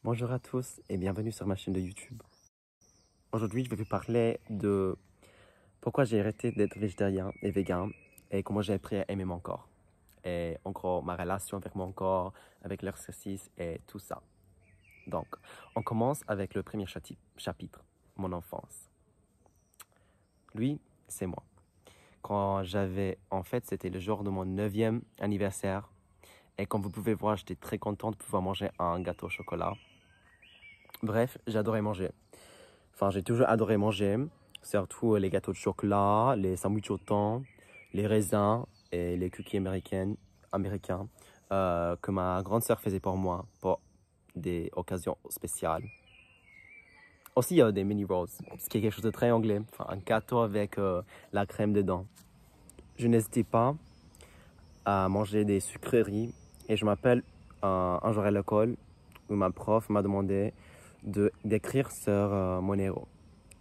Bonjour à tous et bienvenue sur ma chaîne de YouTube. Aujourd'hui, je vais vous parler de pourquoi j'ai arrêté d'être végétarien et vegan et comment j'ai appris à aimer mon corps. Et en gros, ma relation avec mon corps, avec l'exercice et tout ça. Donc, on commence avec le premier chapitre, mon enfance. Lui, c'est moi. C'était le jour de mon 9e anniversaire. Et comme vous pouvez voir, j'étais très content de pouvoir manger un gâteau au chocolat. Bref, j'adorais manger. Enfin, j'ai toujours adoré manger, surtout les gâteaux de chocolat, les sandwichs au thon, les raisins et les cookies américains que ma grande sœur faisait pour moi pour des occasions spéciales. Aussi, il y a des mini rolls, ce qui est quelque chose de très anglais, enfin, un gâteau avec la crème dedans. Je n'hésitais pas à manger des sucreries et je m'appelle un jour à l'école où ma prof m'a demandé d'écrire sur mon héros.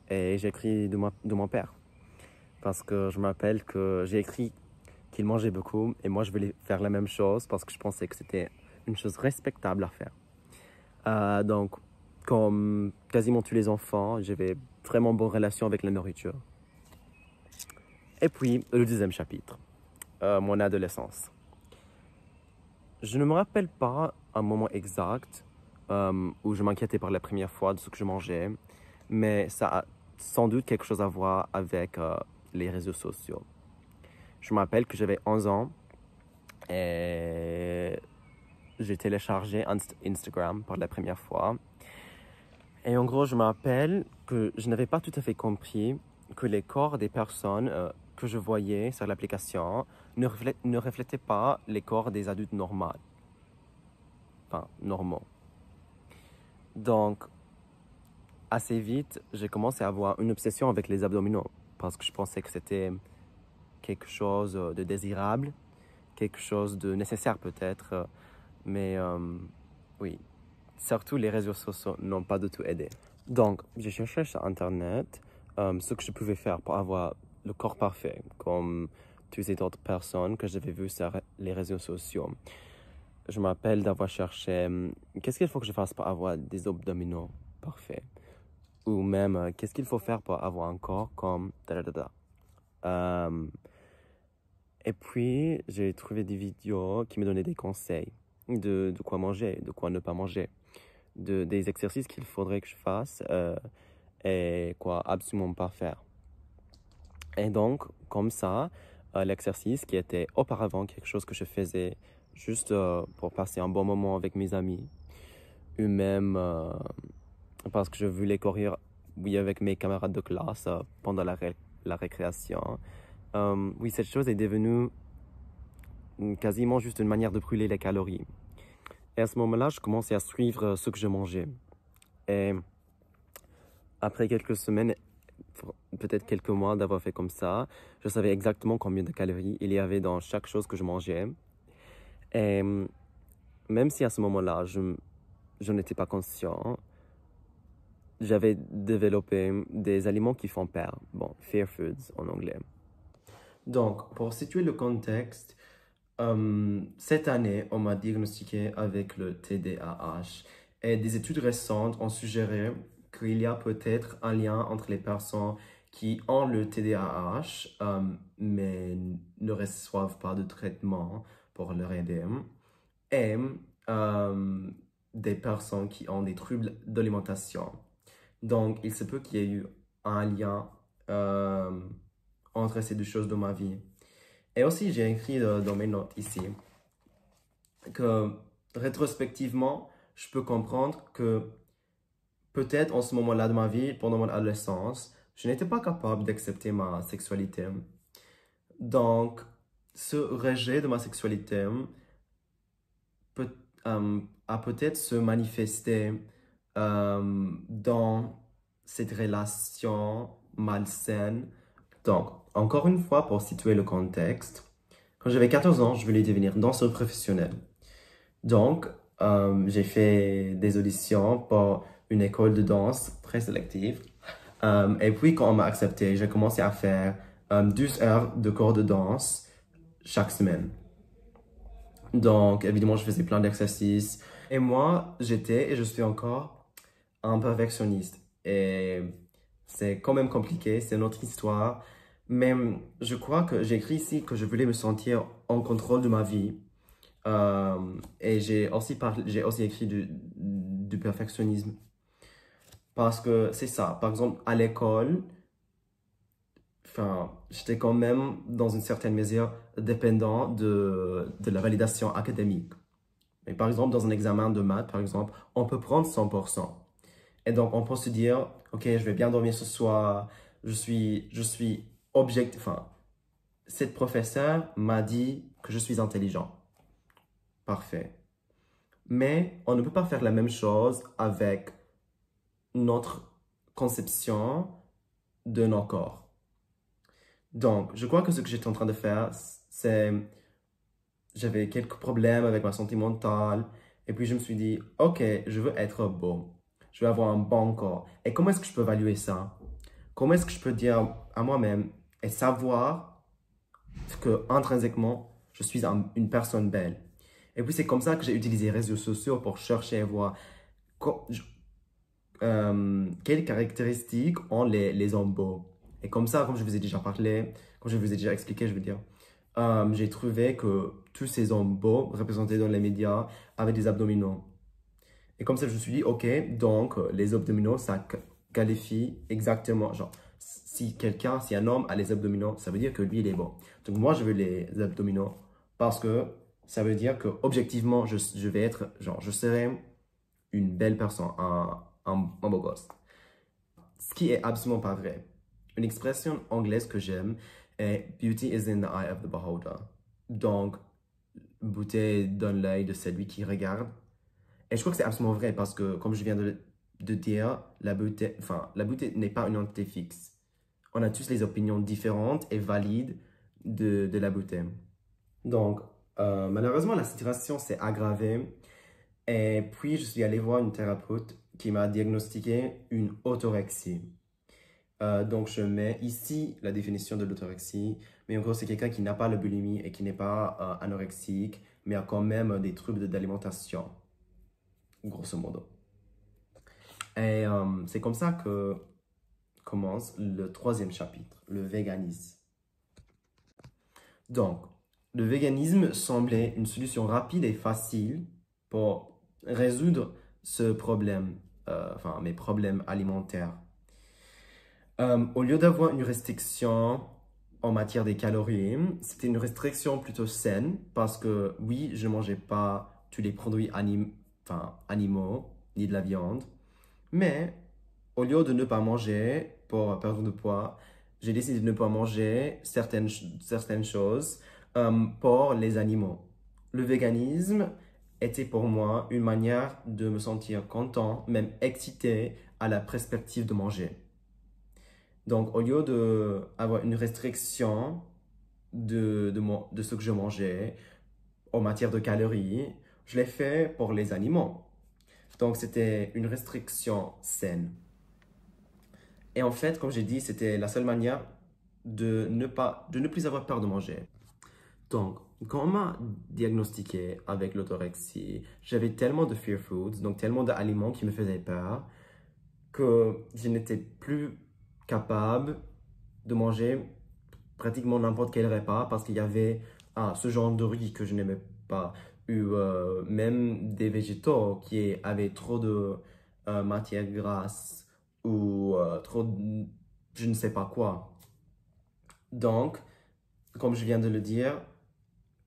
Et j'ai écrit de mon père. Parce que je me rappelle que j'ai écrit qu'il mangeait beaucoup. Et moi, je voulais faire la même chose parce que je pensais que c'était une chose respectable à faire. Donc, comme quasiment tous les enfants, j'avais vraiment bonne relation avec la nourriture. Et puis, le deuxième chapitre, mon adolescence. Je ne me rappelle pas un moment exact où je m'inquiétais pour la première fois de ce que je mangeais. Mais ça a sans doute quelque chose à voir avec les réseaux sociaux. Je me rappelle que j'avais 11 ans et j'ai téléchargé Instagram pour la première fois. Et en gros, je me rappelle que je n'avais pas tout à fait compris que les corps des personnes que je voyais sur l'application ne reflétaient pas les corps des adultes normaux. Enfin, normaux. Donc, assez vite, j'ai commencé à avoir une obsession avec les abdominaux parce que je pensais que c'était quelque chose de désirable, quelque chose de nécessaire peut-être, mais oui, surtout les réseaux sociaux n'ont pas du tout aidé. Donc, j'ai cherché sur Internet ce que je pouvais faire pour avoir le corps parfait, comme toutes ces autres personnes que j'avais vues sur les réseaux sociaux. Je me rappelle d'avoir cherché qu'est-ce qu'il faut que je fasse pour avoir des abdominaux parfaits. Ou même, qu'est-ce qu'il faut faire pour avoir un corps comme... Et puis, j'ai trouvé des vidéos qui me donnaient des conseils de quoi manger, de quoi ne pas manger, des exercices qu'il faudrait que je fasse et quoi absolument pas faire. Et donc, comme ça, l'exercice qui était auparavant quelque chose que je faisais juste pour passer un bon moment avec mes amis, ou même... parce que je voulais courir, oui, avec mes camarades de classe pendant la récréation. Oui, cette chose est devenue quasiment juste une manière de brûler les calories. Et à ce moment-là, je commençais à suivre ce que je mangeais. Et après quelques semaines, peut-être quelques mois d'avoir fait comme ça, je savais exactement combien de calories il y avait dans chaque chose que je mangeais. Et même si à ce moment-là, je n'étais pas conscient, j'avais développé des aliments qui font peur. Bon, fear foods en anglais. Donc, pour situer le contexte, cette année, on m'a diagnostiqué avec le TDAH. Et des études récentes ont suggéré qu'il y a peut-être un lien entre les personnes qui ont le TDAH, mais ne reçoivent pas de traitement pour leur aider, et des personnes qui ont des troubles d'alimentation. Donc, il se peut qu'il y ait eu un lien entre ces deux choses dans ma vie. Et aussi, j'ai écrit dans mes notes ici que, rétrospectivement, je peux comprendre que peut-être en ce moment-là de ma vie, pendant mon adolescence, je n'étais pas capable d'accepter ma sexualité. Donc, ce rejet de ma sexualité a peut-être se manifesté dans cette relation malsaine. Donc, encore une fois, pour situer le contexte, quand j'avais 14 ans, je voulais devenir danseur professionnel. Donc, j'ai fait des auditions pour une école de danse très sélective. Et puis, quand on m'a accepté, j'ai commencé à faire 12 heures de cours de danse chaque semaine. Donc, évidemment, je faisais plein d'exercices. Et moi, j'étais et je suis encore un perfectionniste. Et c'est quand même compliqué, c'est notre histoire. Mais je crois que j'ai écrit ici que je voulais me sentir en contrôle de ma vie. Et j'ai aussi écrit du perfectionnisme. Parce que c'est ça. Par exemple, à l'école, enfin, j'étais quand même, dans une certaine mesure, dépendant de la validation académique. Mais par exemple, dans un examen de maths, par exemple, on peut prendre 100%. Et donc, on peut se dire, OK, je vais bien dormir ce soir, je suis objectif, enfin, cette professeure m'a dit que je suis intelligent. Parfait. Mais on ne peut pas faire la même chose avec notre conception de nos corps. Donc, je crois que ce que j'étais en train de faire, c'est, j'avais quelques problèmes avec ma santé mentale, et puis je me suis dit, OK, je veux être beau, je veux avoir un bon corps. Et comment est-ce que je peux évaluer ça? Comment est-ce que je peux dire à moi-même et savoir que intrinsèquement, je suis une personne belle? Et puis c'est comme ça que j'ai utilisé les réseaux sociaux pour chercher et voir quelles caractéristiques ont les hommes beaux. Et comme ça, comme je vous ai déjà parlé, comme je vous ai déjà expliqué, je veux dire, j'ai trouvé que tous ces hommes beaux représentés dans les médias avaient des abdominaux. Et comme ça, je me suis dit, OK, donc les abdominaux, ça qualifie exactement, genre, si un homme a les abdominaux, ça veut dire que lui, il est beau. Donc moi, je veux les abdominaux parce que ça veut dire que objectivement, je vais être, genre, je serai une belle personne, un beau gosse. Ce qui est absolument pas vrai. Une expression anglaise que j'aime est Beauty is in the eye of the beholder. Donc, beauté est dans l'œil de celui qui regarde. Et je crois que c'est absolument vrai parce que, comme je viens de dire, la beauté n'est pas une entité fixe. On a tous les opinions différentes et valides de la beauté. Donc, malheureusement, la situation s'est aggravée. Et puis, je suis allé voir une thérapeute qui m'a diagnostiqué une orthorexie. Donc, je mets ici la définition de l'orthorexie. Mais en gros, c'est quelqu'un qui n'a pas la boulimie et qui n'est pas anorexique, mais a quand même des troubles d'alimentation, grosso modo. Et c'est comme ça que commence le troisième chapitre, le véganisme. Donc, le véganisme semblait une solution rapide et facile pour résoudre ce problème, enfin mes problèmes alimentaires. Au lieu d'avoir une restriction en matière des calories, c'était une restriction plutôt saine parce que oui, je ne mangeais pas tous les produits animaux ni de la viande, mais au lieu de ne pas manger pour perdre de poids, j'ai décidé de ne pas manger certaines choses pour les animaux. Le véganisme était pour moi une manière de me sentir content, même excité à la perspective de manger. Donc, au lieu d'avoir une restriction de ce que je mangeais en matière de calories, je l'ai fait pour les animaux. Donc, c'était une restriction saine. Et en fait, comme j'ai dit, c'était la seule manière de ne plus avoir peur de manger. Donc, quand on m'a diagnostiqué avec l'orthorexie, j'avais tellement de fear foods, donc tellement d'aliments qui me faisaient peur, que je n'étais plus capable de manger pratiquement n'importe quel repas parce qu'il y avait ce genre de riz que je n'aimais pas, ou même des végétaux qui avaient trop de matière grasse ou trop de je ne sais pas quoi. Donc, comme je viens de le dire,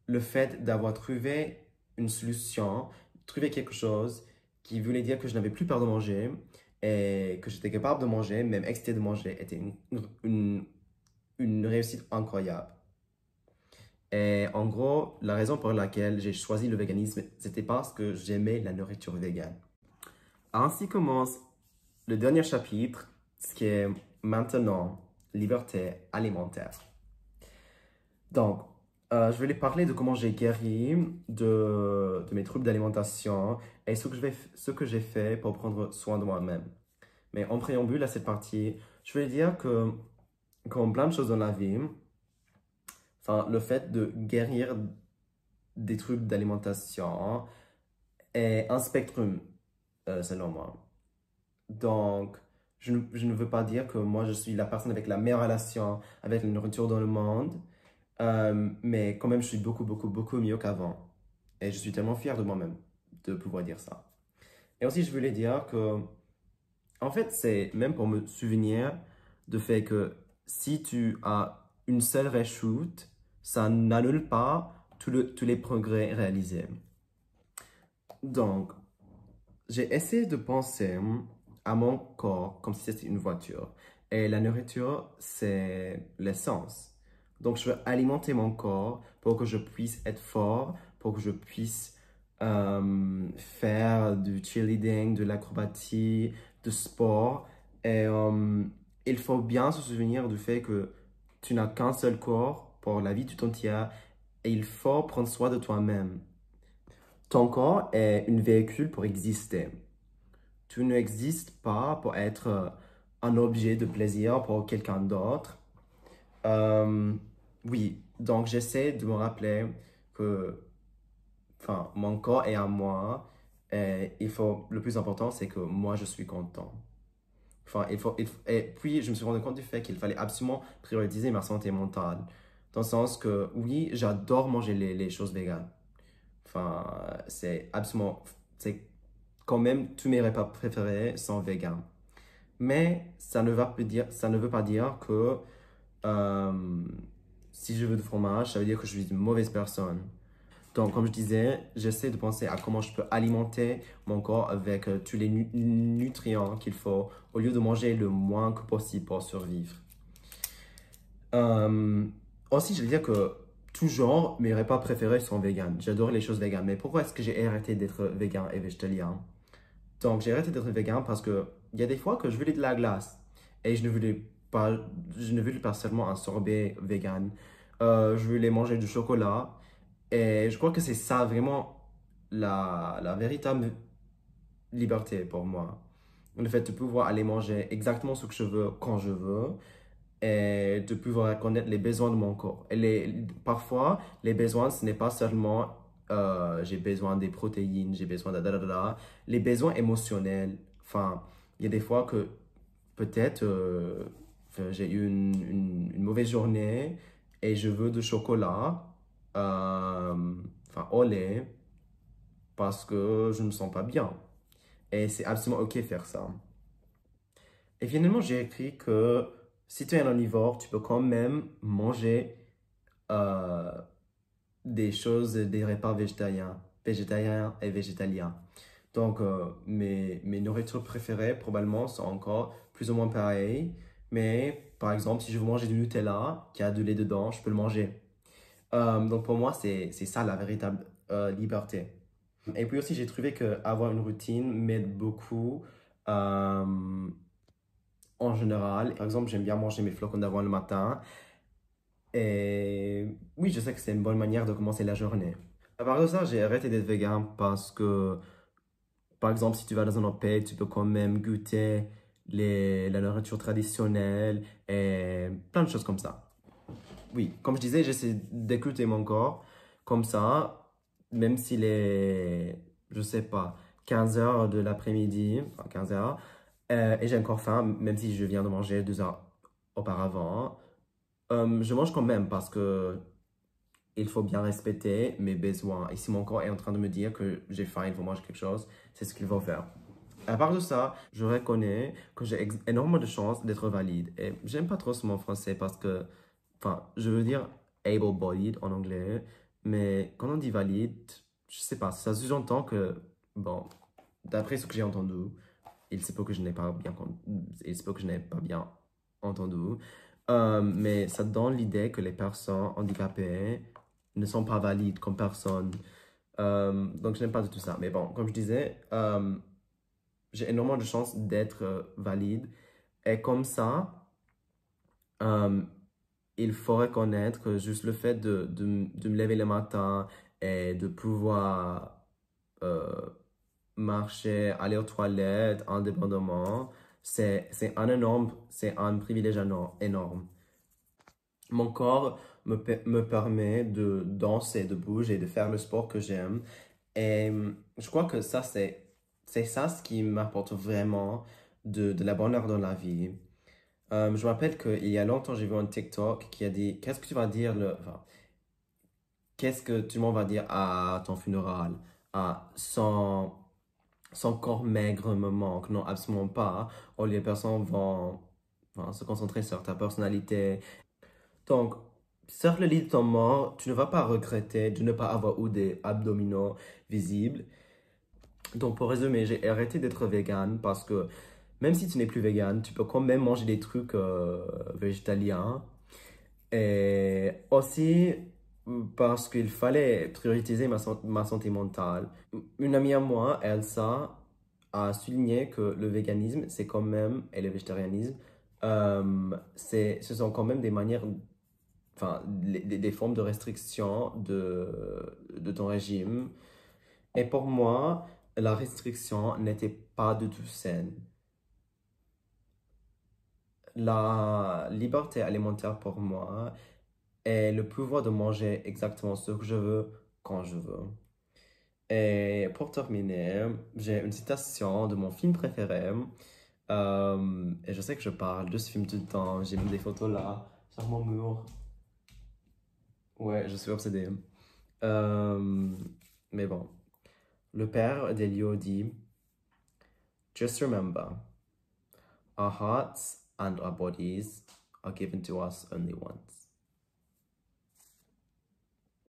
le fait d'avoir trouvé une solution, trouvé quelque chose qui voulait dire que je n'avais plus peur de manger et que j'étais capable de manger, même excité de manger, était une réussite incroyable. Et en gros, la raison pour laquelle j'ai choisi le véganisme, c'était parce que j'aimais la nourriture végane. Ainsi commence le dernier chapitre, ce qui est maintenant liberté alimentaire. Donc, je vais les parler de comment j'ai guéri de mes troubles d'alimentation et ce que j'ai fait pour prendre soin de moi-même. Mais en préambule à cette partie, je vais dire que, comme plein de choses dans la vie, enfin, le fait de guérir des troubles d'alimentation est un spectrum, selon moi. Donc, je ne veux pas dire que moi, je suis la personne avec la meilleure relation avec la nourriture dans le monde, mais quand même, je suis beaucoup, beaucoup, beaucoup mieux qu'avant. Et je suis tellement fier de moi-même de pouvoir dire ça. Et aussi, je voulais dire que, en fait, c'est même pour me souvenir du fait que si tu as une seule reshoot, ça n'annule pas tous les progrès réalisés. Donc, j'ai essayé de penser à mon corps comme si c'était une voiture. Et la nourriture, c'est l'essence. Donc, je veux alimenter mon corps pour que je puisse être fort, pour que je puisse faire du cheerleading, de l'acrobatie, du sport. Et il faut bien se souvenir du fait que tu n'as qu'un seul corps pour la vie tout entière et il faut prendre soin de toi-même. Ton corps est un véhicule pour exister. Tu n'existes pas pour être un objet de plaisir pour quelqu'un d'autre. Euh, oui, donc j'essaie de me rappeler que enfin, mon corps est à moi. Et le plus important, c'est que moi, je suis content. Enfin, et puis, je me suis rendu compte du fait qu'il fallait absolument prioriser ma santé mentale. Dans le sens que, oui, j'adore manger les choses véganes. Enfin, c'est absolument, c'est quand même tous mes repas préférés sont végans. Mais ça ne veut pas dire que euh, si je veux du fromage, ça veut dire que je suis une mauvaise personne. Donc, comme je disais, j'essaie de penser à comment je peux alimenter mon corps avec tous les nutriments qu'il faut au lieu de manger le moins que possible pour survivre. Euh, aussi, je veux dire que toujours mes repas préférés sont véganes. J'adore les choses véganes. Mais pourquoi est-ce que j'ai arrêté d'être végan et végétalien? Donc, j'ai arrêté d'être végan parce que il y a des fois que je voulais de la glace et je ne voulais pas seulement un sorbet vegan. Je voulais manger du chocolat et je crois que c'est ça vraiment la véritable liberté pour moi. Le fait de pouvoir aller manger exactement ce que je veux quand je veux et de pouvoir connaître les besoins de mon corps. Parfois, les besoins, ce n'est pas seulement j'ai besoin des protéines, j'ai besoin de les besoins émotionnels. Enfin, il y a des fois que peut-être enfin, j'ai eu une mauvaise journée et je veux du chocolat, enfin au lait, parce que je ne me sens pas bien. Et c'est absolument OK de faire ça. Et finalement, j'ai écrit que si tu es un omnivore, tu peux quand même manger euh, des choses, des repas végétariens et végétaliens. Donc, mes nourritures préférées, probablement, sont encore plus ou moins pareilles. Mais, par exemple, si je veux manger du Nutella, qui a du lait dedans, je peux le manger. Donc, pour moi, c'est ça la véritable liberté. Et puis aussi, j'ai trouvé qu'avoir une routine m'aide beaucoup. euh, En général, par exemple, j'aime bien manger mes flocons d'avoine le matin. Et oui, je sais que c'est une bonne manière de commencer la journée. À part de ça, j'ai arrêté d'être vegan parce que, par exemple, si tu vas dans un autre pays, tu peux quand même goûter la nourriture traditionnelle et plein de choses comme ça. Oui, comme je disais, j'essaie d'écouter mon corps. Comme ça, même s'il est, je sais pas, 15 heures de l'après-midi, enfin 15 heures, et j'ai encore faim, même si je viens de manger 2 heures auparavant, je mange quand même parce que il faut bien respecter mes besoins. Et si mon corps est en train de me dire que j'ai faim, il faut manger quelque chose, c'est ce qu'il faut faire. À part de ça, je reconnais que j'ai énormément de chance d'être valide. Et j'aime pas trop ce mot français parce que, enfin, je veux dire able-bodied en anglais, mais quand on dit valide, je sais pas, ça sous-entend que, bon, d'après ce que j'ai entendu, il se peut que je n'ai pas bien, il se peut que je n'ai pas bien entendu, mais ça donne l'idée que les personnes handicapées ne sont pas valides comme personnes. Donc, je n'aime pas du tout ça. Mais bon, comme je disais, j'ai énormément de chance d'être valide. Et comme ça, euh, il faut reconnaître que juste le fait de me lever le matin et de pouvoir euh, marcher, aller aux toilettes indépendamment, c'est un privilège énorme. Mon corps me permet de danser, de bouger, de faire le sport que j'aime. Et je crois que ça, c'est ça ce qui m'apporte vraiment de la bonheur dans la vie. Je me rappelle qu'il y a longtemps, j'ai vu un TikTok qui a dit, qu'est-ce que tu vas dire, enfin, qu'est-ce que tout le monde va dire à ton funérail? À son corps maigre me manque. Non, absolument pas. Ou les personnes vont se concentrer sur ta personnalité. Donc, sur le lit de ton mort, tu ne vas pas regretter de ne pas avoir eu des abdominaux visibles. Donc, pour résumer, j'ai arrêté d'être vegan parce que même si tu n'es plus vegan, tu peux quand même manger des trucs végétaliens. Et aussi parce qu'il fallait prioriser ma santé mentale. Une amie à moi, Elsa, a souligné que le véganisme, c'est quand même, et le végétarianisme, ce sont quand même des manières, enfin, des formes de restriction de ton régime. Et pour moi, la restriction n'était pas du tout saine. La liberté alimentaire pour moi est le pouvoir de manger exactement ce que je veux quand je veux. Et pour terminer, j'ai une citation de mon film préféré. Et je sais que je parle de ce film tout le temps. J'ai mis des photos là, sur mon mur. Ouais, je suis obsédé. Euh, mais bon, le père d'Elio dit: Just remember, our hearts and our bodies are given to us only once.